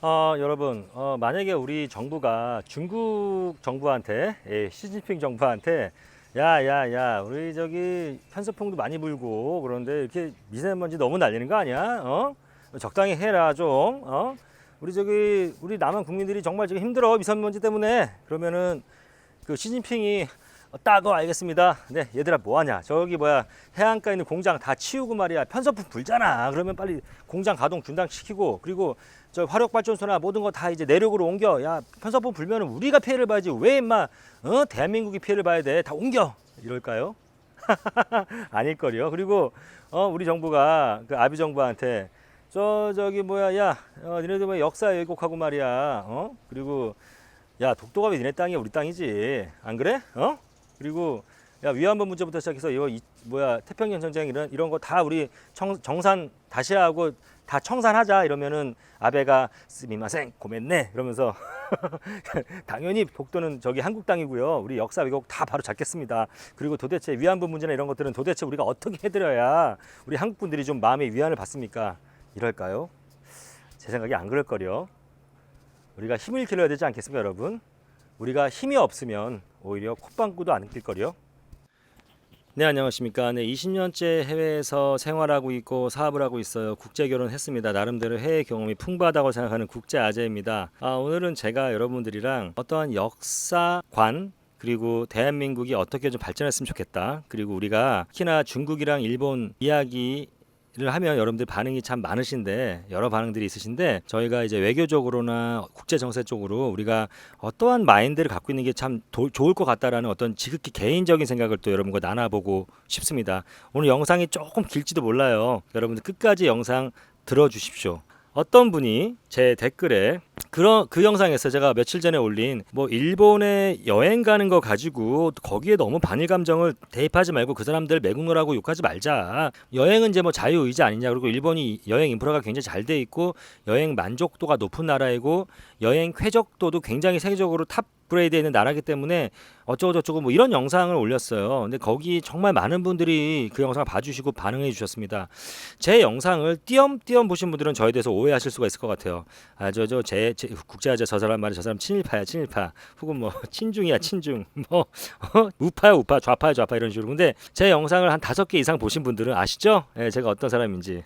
여러분, 만약에 우리 정부가 중국 정부한테, 시진핑 정부한테, 야, 우리 저기 편서풍도 많이 불고, 그런데 이렇게 미세먼지 너무 날리는 거 아니야? 적당히 해라, 좀, 우리 남한 국민들이 정말 지금 힘들어, 미세먼지 때문에. 그러면은, 그 시진핑이 따고 알겠습니다. 네, 얘들아 뭐하냐? 저기 뭐야 해안가에 있는 공장 다 치우고 말이야 편서풍 불잖아. 그러면 빨리 공장 가동 중단시키고 그리고 저 화력발전소나 모든 거 다 이제 내륙으로 옮겨. 야 편서풍 불면은 우리가 피해를 봐야지 왜 임마 대한민국이 피해를 봐야 돼? 다 옮겨 이럴까요? 아닐 거요. 그리고 우리 정부가 그 아비 정부한테 저기 뭐야 니네들 뭐 역사 왜곡하고 말이야. 그리고 야 독도가 왜 니네 땅이야 우리 땅이지 안 그래? 그리고 야 위안부 문제부터 시작해서 태평양 전쟁 이런 거 다 우리 정산 다시 하고 다 청산하자 이러면은 아베가 스미마생 고멘네 이러면서 당연히 독도는 저기 한국 땅이고요. 우리 역사 왜곡 다 바로 잡겠습니다. 그리고 도대체 위안부 문제나 이런 것들은 도대체 우리가 어떻게 해드려야 우리 한국 분들이 좀 마음의 위안을 받습니까? 이럴까요? 제 생각이 안 그럴 거요. 우리가 힘을 길러야 되지 않겠습니까, 여러분? 우리가 힘이 없으면 오히려 콧방구도 안 낄 거요. 네, 안녕하십니까. 네, 20년째 해외에서 생활하고 있고 사업을 하고 있어요. 국제 결혼했습니다. 나름대로 해외 경험이 풍부하다고 생각하는 국제 아재입니다. 오늘은 제가 여러분들이랑 어떠한 역사관 그리고 대한민국이 어떻게 좀 발전했으면 좋겠다. 그리고 우리가 특히나 중국이랑 일본 이야기 를 하면 여러분들 반응이 참 많으신데 여러 반응들이 있으신데 저희가 이제 외교적으로나 국제 정세 쪽으로 우리가 어떠한 마인드를 갖고 있는 게 참 좋을 것 같다라는 어떤 지극히 개인적인 생각을 또 여러분과 나눠보고 싶습니다. 오늘 영상이 조금 길지도 몰라요. 여러분들 끝까지 영상 들어주십시오. 어떤 분이 제 댓글에 그 영상에서 제가 며칠 전에 올린 뭐 일본에 여행 가는 거 가지고 거기에 너무 반일 감정을 대입하지 말고 그 사람들 매국노라고 욕하지 말자. 여행은 이제 뭐 자유의지 아니냐. 그리고 일본이 여행 인프라가 굉장히 잘 돼 있고 여행 만족도가 높은 나라이고 여행 쾌적도도 굉장히 세계적으로 탑 그레이드에 있는 나라기 때문에 어쩌고저쩌고 뭐 이런 영상을 올렸어요. 근데 거기 정말 많은 분들이 그 영상을 봐주시고 반응해 주셨습니다. 제 영상을 띄엄띄엄 보신 분들은 저에 대해서 오해하실 수가 있을 것 같아요. 제 국제화제 저 사람 말이 저 사람 친일파야 친일파 혹은 뭐 친중이야 친중 뭐 우파야 우파 좌파야 좌파 이런 식으로. 근데 제 영상을 한 5개 이상 보신 분들은 아시죠? 제가 어떤 사람인지.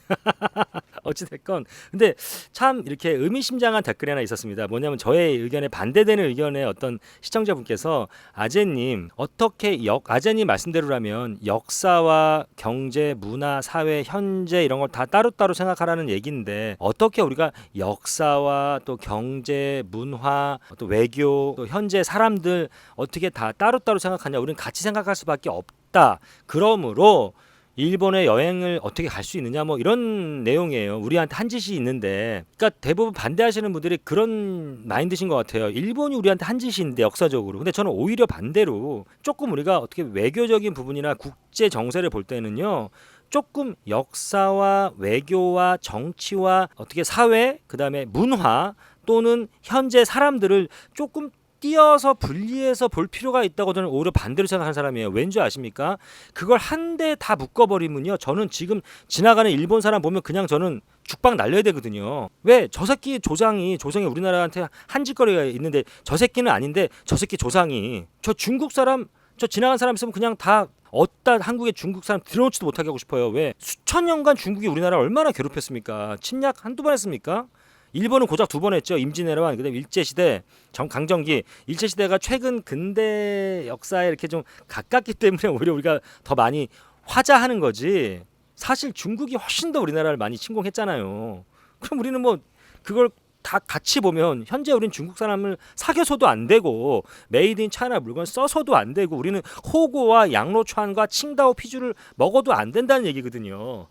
어찌됐건 근데 참 이렇게 의미심장한 댓글이 하나 있었습니다. 뭐냐면 저의 의견에 반대되는 의견의 어떤 시청자분께서 아재님 어떻게 아재님 말씀대로라면 역사와 경제, 문화, 사회, 현재 이런 걸 다 따로따로 생각하라는 얘기인데 어떻게 우리가 역사와 또 경제, 문화, 또 외교, 또 현재 사람들 어떻게 다 따로따로 생각하냐. 우리는 같이 생각할 수밖에 없다. 그러므로 일본에 여행을 어떻게 갈 수 있느냐 뭐 이런 내용이에요. 우리한테 한 짓이 있는데 그러니까 대부분 반대하시는 분들이 그런 마인드신 것 같아요. 일본이 우리한테 한 짓이 있는데 역사적으로. 근데 저는 오히려 반대로 조금 우리가 어떻게 외교적인 부분이나 국제 정세를 볼 때는요. 조금 역사와 외교와 정치와 어떻게 사회 그다음에 문화 또는 현재 사람들을 조금 띄어서 분리해서 볼 필요가 있다고 저는 오히려 반대로 생각하는 사람이에요. 왠지 아십니까? 그걸 한데 다 묶어버리면요. 저는 지금 지나가는 일본 사람 보면 그냥 저는 죽박 날려야 되거든요. 왜? 저 새끼 조상이 우리나라한테 한 짓거리가 있는데 저 새끼는 아닌데 저 새끼 조상이 저 중국 사람 저 지나간 사람 있으면 그냥 다 어디다 한국에 중국 사람 들어오지도 못하게 하고 싶어요. 왜? 수천 년간 중국이 우리나라를 얼마나 괴롭혔습니까? 침략 한두 번 했습니까? 일본은 고작 2번 했죠. 임진왜란, 그다음에 일제시대, 강점기. 일제시대가 최근 근대 역사에 이렇게 좀 가깝기 때문에 오히려 우리가 더 많이 화자하는 거지. 사실 중국이 훨씬 더 우리나라를 많이 침공했잖아요. 그럼 우리는 뭐 그걸 다 같이 보면 현재 우리는 중국 사람을 사귀어서도 안 되고 메이드 인 차이나 물건 써서도 안 되고 우리는 호고와 양로추안과 칭다오 피주를 먹어도 안 된다는 얘기거든요.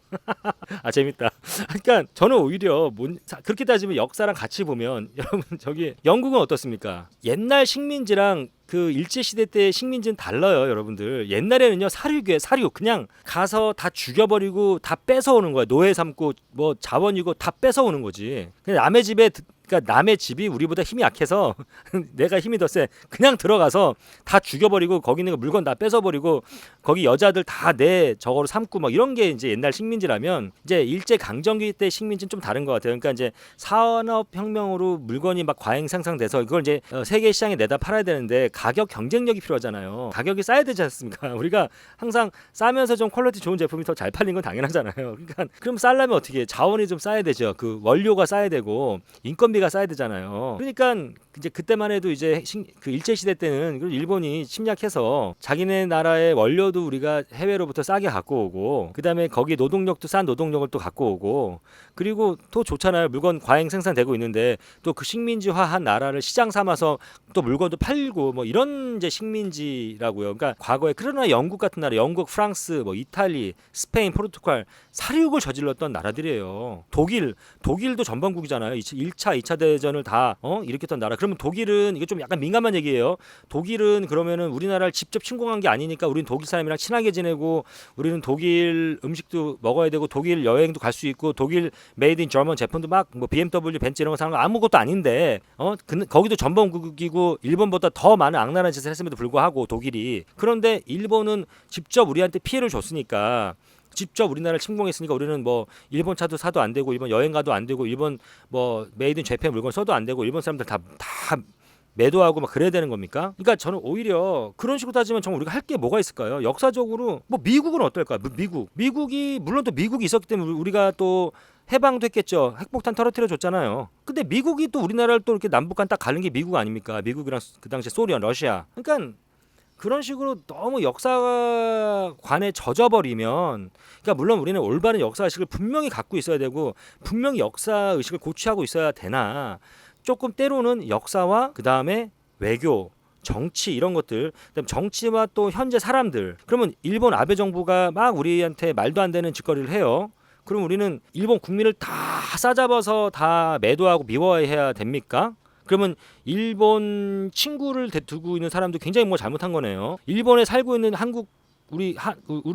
재밌다. 그러니까 저는 오히려 그렇게 따지면 역사랑 같이 보면 여러분 저기 영국은 어떻습니까? 옛날 식민지랑 그 일제시대 때 식민지는 달라요, 여러분들. 옛날에는요, 사류 그냥 가서 다 죽여버리고 다 뺏어오는 거야. 노예 삼고 뭐 자원이고 다 뺏어오는 거지. 그냥 남의 집에 그러니까 남의 집이 우리보다 힘이 약해서 내가 힘이 더 세. 그냥 들어가서 다 죽여버리고 거기 있는 거 물건 다 뺏어버리고 거기 여자들 다 내 저거로 삼고 막 이런 게 이제 옛날 식민지라면 이제 일제 강점기 때 식민지는 좀 다른 것 같아요. 그러니까 이제 산업혁명으로 물건이 막 과잉 생산돼서 이걸 이제 세계 시장에 내다 팔아야 되는데 가격 경쟁력이 필요하잖아요. 가격이 싸야 되지 않습니까? 우리가 항상 싸면서 좀 퀄리티 좋은 제품이 더 잘 팔린 건 당연하잖아요. 그러니까 그럼 싸려면 어떻게 해? 자원이 좀 싸야 되죠. 그 원료가 싸야 되고 인건비가 싸야 되잖아요. 그러니까 이제 그때만 해도 이제 그 일제 시대 때는 일본이 침략해서 자기네 나라의 원료도 우리가 해외로부터 싸게 갖고 오고 그다음에 거기 노동력도 싼 노동력을 또 갖고 오고 그리고 또 좋잖아요. 물건 과잉 생산되고 있는데 또 그 식민지화한 나라를 시장 삼아서 또 물건도 팔고 뭐 이런 이제 식민지라고요. 그러니까 과거에 그러나 영국 같은 나라, 영국, 프랑스, 뭐 이탈리, 스페인, 포르투갈 살육을 저질렀던 나라들이에요. 독일도 전범국이잖아요. 1차, 2차 대전을 다 일으켰던 나라. 그러면 독일은 이게 좀 약간 민감한 얘기예요. 독일은 그러면은 우리나라를 직접 침공한 게 아니니까 우리는 독일 사람이랑 친하게 지내고 우리는 독일 음식도 먹어야 되고 독일 여행도 갈 수 있고 독일 메이드 인 저먼 제품도 막 뭐 BMW, 벤츠 이런 거 사는 거 아무것도 아닌데 거기도 전범국이고 일본보다 더 많은 악랄한 짓을 했음에도 불구하고 독일이 그런데 일본은 직접 우리한테 피해를 줬으니까 직접 우리나라를 침공했으니까 우리는 뭐 일본 차도 사도 안 되고 일본 여행 가도 안 되고 일본 뭐 메이드 인 재팬 물건 써도 안 되고 일본 사람들 다 매도하고 막 그래야 되는 겁니까? 그러니까 저는 오히려 그런 식으로 따지면 정말 우리가 할 게 뭐가 있을까요? 역사적으로 뭐 미국은 어떨까요? 미국이 물론 또 미국이 있었기 때문에 우리가 또 해방도 했겠죠. 핵폭탄 터뜨려 줬잖아요. 근데 미국이 또 우리나라를 또 이렇게 남북한 딱 가는 게 미국 아닙니까? 미국이랑 그 당시 소련, 러시아. 그러니까 그런 식으로 너무 역사관에 젖어버리면 그러니까 물론 우리는 올바른 역사의식을 분명히 갖고 있어야 되고 분명히 역사의식을 고취하고 있어야 되나 조금 때로는 역사와 그 다음에 외교 정치 이런 것들 그다음에 정치와 또 현재 사람들 그러면 일본 아베 정부가 막 우리한테 말도 안 되는 짓거리를 해요. 그럼 우리는 일본 국민을 다 싸잡아서 다 매도하고 미워해야 됩니까? 그러면 일본 친구를 두고 있는 사람도 굉장히 뭐 잘못한 거네요. 일본에 살고 있는 한국 우리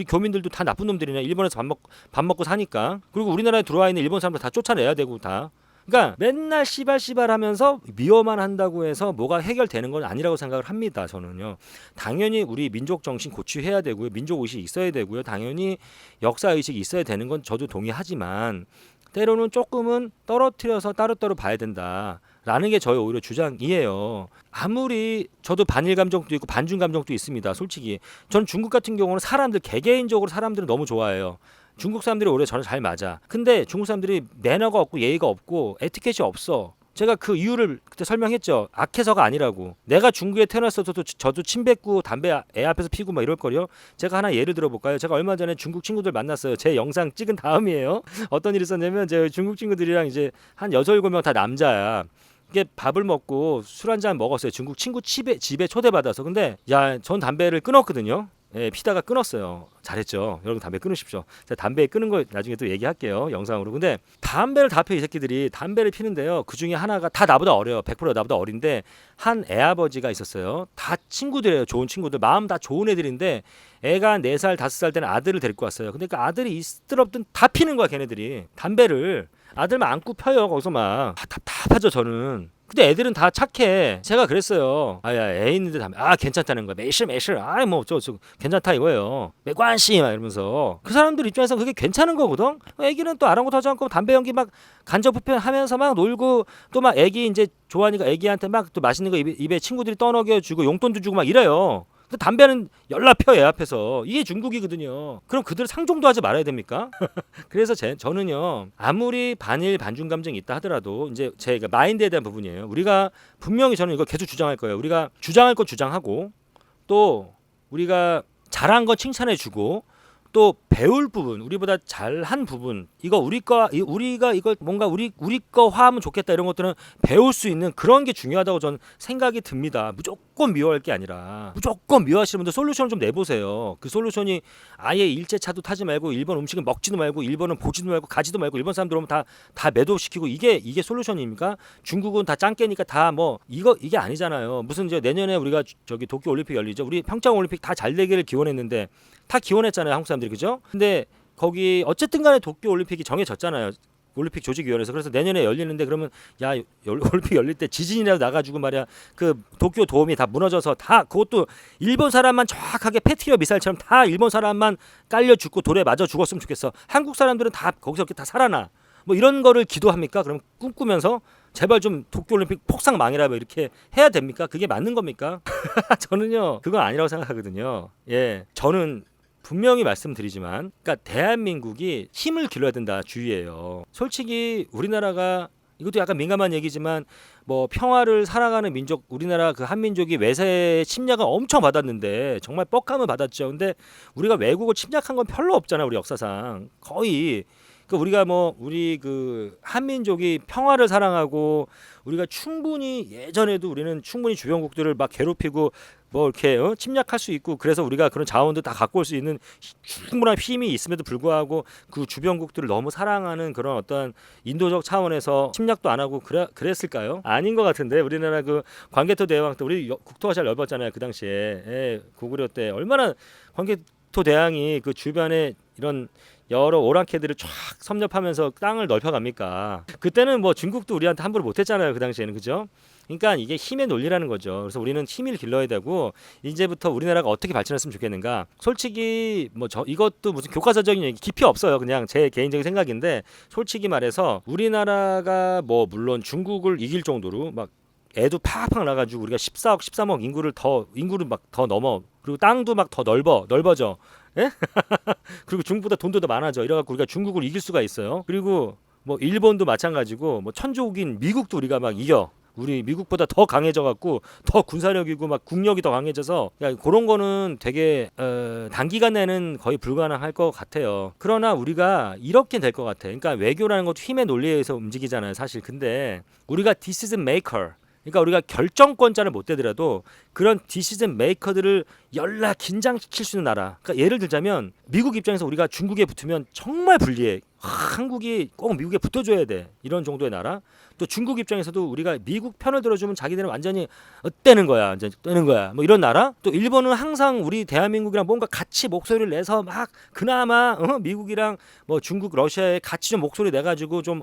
교민들도 다 나쁜 놈들이냐. 일본에서 밥 먹고 사니까. 그리고 우리나라에 들어와 있는 일본 사람들 다 쫓아내야 되고 다. 그러니까 맨날 씨발씨발 하면서 미워만 한다고 해서 뭐가 해결되는 건 아니라고 생각을 합니다. 저는요. 당연히 우리 민족 정신 고취해야 되고요. 민족 의식이 있어야 되고요. 당연히 역사 의식이 있어야 되는 건 저도 동의하지만 때로는 조금은 떨어뜨려서 따로따로 봐야 된다라는 게 저의 오히려 주장이에요. 아무리 저도 반일 감정도 있고 반중 감정도 있습니다. 솔직히 전 중국 같은 경우는 사람들 개개인적으로 사람들은 너무 좋아해요. 중국 사람들이 오히려 저는 잘 맞아. 근데 중국 사람들이 매너가 없고 예의가 없고 에티켓이 없어. 제가 그 이유를 그때 설명했죠. 악해서가 아니라고. 내가 중국에 태어났어도 저도 침 뱉고 담배 애 앞에서 피고 막 이럴 거요. 제가 하나 예를 들어볼까요? 제가 얼마 전에 중국 친구들 만났어요. 제 영상 찍은 다음이에요. 어떤 일이 있었냐면 제 중국 친구들이랑 이제 한 6-7명 다 남자야. 이게 밥을 먹고 술 한잔 먹었어요. 중국 친구 집에 초대받아서. 근데 전 담배를 끊었거든요. 예, 피다가 끊었어요. 잘했죠. 여러분 담배 끊으십시오. 제가 담배 끊은 거 나중에 또 얘기할게요. 영상으로. 근데 담배를 다 펴 이 새끼들이 담배를 피는데요. 그 중에 하나가 다 나보다 어려요. 100% 나보다 어린데 한 애아버지가 있었어요. 다 친구들이에요. 좋은 친구들. 마음 다 좋은 애들인데 애가 4살, 5살 때는 아들을 데리고 왔어요. 근데 그 아들이 있을없든 다 피는 거야. 걔네들이. 담배를. 아들만 안고 펴요. 거기서 막. 답답하죠 저는. 근데 애들은 다 착해. 제가 그랬어요. 아야 애 있는데 담배 괜찮다는 거야. 매실 뭐 저 괜찮다 이거예요. 매관시 막 이러면서 그 사람들 입장에서 그게 괜찮은 거거든. 애기는 또 아랑곳하지 않고 담배 연기 막 간접 흡연하면서 막 놀고 또 막 애기 이제 좋아하니까 애기한테 막 또 맛있는 거 입에 친구들이 떠먹여 주고 용돈도 주고 막 이래요. 근데 담배는 열나 펴 애 앞에서. 이게 중국이거든요. 그럼 그들 상종도 하지 말아야 됩니까? 그래서 저는요 아무리 반일 반중 감정이 있다 하더라도 이제 제가 마인드에 대한 부분이에요. 우리가 분명히 저는 이거 계속 주장할 거예요. 우리가 주장할 건 주장하고 또 우리가 잘한 건 칭찬해주고 또 배울 부분 우리보다 잘한 부분 이거 우리가 이걸 뭔가 우리 거 화하면 좋겠다 이런 것들은 배울 수 있는 그런 게 중요하다고 저는 생각이 듭니다. 무조건 미워할 게 아니라 무조건 미워하시는 분들 솔루션을 좀 내보세요. 그 솔루션이 아예 일제차도 타지 말고 일본 음식은 먹지도 말고 일본은 보지도 말고 가지도 말고 일본 사람들 오면 다 매도시키고 이게 솔루션입니까? 중국은 다 짱깨니까 다 뭐 이게 아니잖아요. 무슨 이제 내년에 우리가 저기 도쿄 올림픽 열리죠. 우리 평창 올림픽 다 잘 되기를 기원했는데 다 기원했잖아요. 한국 사람들이 그죠? 근데 거기 어쨌든 간에 도쿄 올림픽이 정해졌잖아요. 올림픽 조직위원회에서. 그래서 내년에 열리는데 그러면 야 올림픽 열릴 때 지진이라도 나가지고 말이야 그 도쿄 도움이 다 무너져서 다 그것도 일본 사람만 정확하게 패트리어 미사일처럼 다 일본 사람만 깔려 죽고 돌에 맞아 죽었으면 좋겠어. 한국 사람들은 다 거기서 이렇게 다 살아나. 뭐 이런 거를 기도합니까? 그럼 꿈꾸면서 제발 좀 도쿄올림픽 폭삭 망해라 뭐 이렇게 해야 됩니까? 그게 맞는 겁니까? 저는요 그건 아니라고 생각하거든요. 예, 저는 분명히 말씀드리지만, 그러니까 대한민국이 힘을 길러야 된다 주의예요. 솔직히 우리나라가 이것도 약간 민감한 얘기지만 뭐 평화를 사랑하는 민족 우리나라 그 한민족이 외세 침략을 엄청 받았는데 정말 뻑감을 받았죠. 근데 우리가 외국을 침략한 건 별로 없잖아 우리 역사상 거의. 그 우리가 뭐 우리 그 한민족이 평화를 사랑하고 우리가 충분히 예전에도 우리는 충분히 주변국들을 막 괴롭히고 뭐 이렇게 침략할 수 있고 그래서 우리가 그런 자원도 다 갖고 올 수 있는 충분한 힘이 있음에도 불구하고 그 주변국들을 너무 사랑하는 그런 어떤 인도적 차원에서 침략도 안 하고 그랬을까요? 아닌 것 같은데 우리나라 그 광개토 대왕 때 우리 국토가 잘 넓었잖아요 그 당시에. 예, 고구려 때 얼마나 광개토 대왕이 그 주변에 이런 여러 오랑캐들을 쫙 섭렵하면서 땅을 넓혀갑니까? 그때는 뭐 중국도 우리한테 함부로 못했잖아요 그 당시에는. 그죠? 그러니까 이게 힘의 논리라는 거죠. 그래서 우리는 힘을 길러야 되고 이제부터 우리나라가 어떻게 발전했으면 좋겠는가. 솔직히 뭐 이것도 무슨 교과서적인 얘기 깊이 없어요. 그냥 제 개인적인 생각인데 솔직히 말해서 우리나라가 뭐 물론 중국을 이길 정도로 막 애도 팍팍 나가지고 우리가 14억 13억 인구를 막 더 넘어. 그리고 땅도 막 더 넓어져. 예? 그리고 중국보다 돈도 더 많아져. 이래갖고 우리가 중국을 이길 수가 있어요. 그리고 뭐 일본도 마찬가지고 뭐 천조국인 미국도 우리가 막 이겨. 우리 미국보다 더 강해져갖고 더 군사력이고 막 국력이 더 강해져서 야, 그런 거는 되게 단기간 내는 거의 불가능할 것 같아요. 그러나 우리가 이렇게 될 것 같아. 그러니까 외교라는 것도 힘의 논리에 의해서 움직이잖아요, 사실. 근데 우리가 decision maker, 그러니까 우리가 결정권자는 못 되더라도 그런 디시전 메이커들을 열나 긴장시킬 수 있는 나라. 그러니까 예를 들자면 미국 입장에서 우리가 중국에 붙으면 정말 불리해. 한국이 꼭 미국에 붙어줘야 돼. 이런 정도의 나라. 또 중국 입장에서도 우리가 미국 편을 들어주면 자기들은 완전히 떼는 거야. 완전 떼는 거야. 뭐 이런 나라. 또 일본은 항상 우리 대한민국이랑 뭔가 같이 목소리를 내서 막 그나마 미국이랑 뭐 중국, 러시아에 같이 좀 목소리 내가지고 좀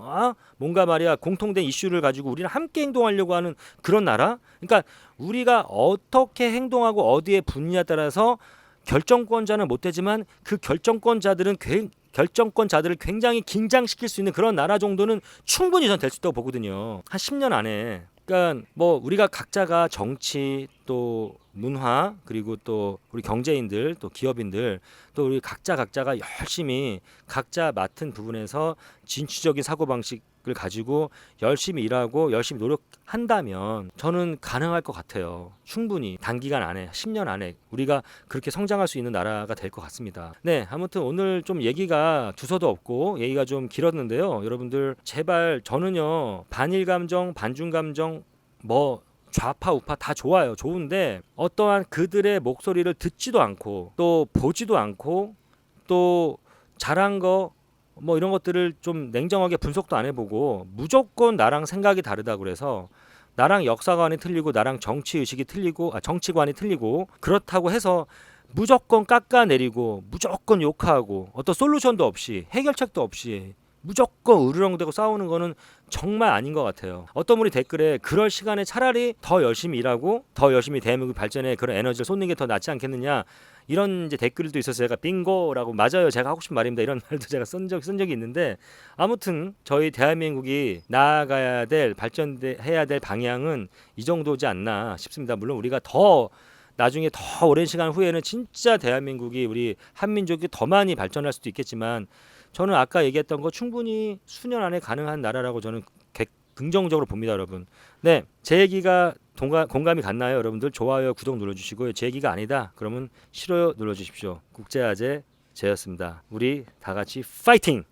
뭔가 말이야 공통된 이슈를 가지고 우리랑 함께 행동하려고 하는 그런 나라. 그러니까 우리가 어떻게 행동하고 어디에 붙느냐에 따라서 결정권자는 못 되지만 그 결정권자들을 굉장히 긴장시킬 수 있는 그런 나라 정도는 충분히 전 될 수 있다고 보거든요. 한 10년 안에. 그러니까 뭐 우리가 각자가 정치 또 문화 그리고 또 우리 경제인들 또 기업인들 또 우리 각자가 열심히 각자 맡은 부분에서 진취적인 사고방식을 가지고 열심히 일하고 열심히 노력한다면 저는 가능할 것 같아요. 충분히 단기간 안에 10년 안에 우리가 그렇게 성장할 수 있는 나라가 될 것 같습니다. 네, 아무튼 오늘 좀 얘기가 두서도 없고 얘기가 좀 길었는데요. 여러분들 제발 저는요 반일 감정 반중 감정 뭐 좌파 우파 다 좋아요. 좋은데 어떠한 그들의 목소리를 듣지도 않고 또 보지도 않고 또 잘한 거 뭐 이런 것들을 좀 냉정하게 분석도 안 해보고 무조건 나랑 생각이 다르다 그래서 나랑 역사관이 틀리고 나랑 정치의식이 틀리고 정치관이 틀리고 그렇다고 해서 무조건 깎아내리고 무조건 욕하고 어떤 솔루션도 없이 해결책도 없이 무조건 으르렁대고 싸우는 거는 정말 아닌 것 같아요. 어떤 분이 댓글에 그럴 시간에 차라리 더 열심히 일하고 더 열심히 대한민국 발전에 그런 에너지를 쏟는 게 더 낫지 않겠느냐 이런 이제 댓글도 있어서 제가 빙고라고 맞아요 제가 하고 싶은 말입니다 이런 말도 제가 쓴 적이 있는데 아무튼 저희 대한민국이 나아가야 될 발전해야 될 방향은 이 정도지 않나 싶습니다. 물론 우리가 더 나중에 더 오랜 시간 후에는 진짜 대한민국이 우리 한민족이 더 많이 발전할 수도 있겠지만 저는 아까 얘기했던 거 충분히 수년 안에 가능한 나라라고 저는 긍정적으로 봅니다, 여러분. 네, 제 얘기가 공감이 갔나요, 여러분들? 좋아요, 구독 눌러주시고요. 제 얘기가 아니다, 그러면 싫어요 눌러주십시오. 국제화제 제였습니다. 우리 다 같이 파이팅!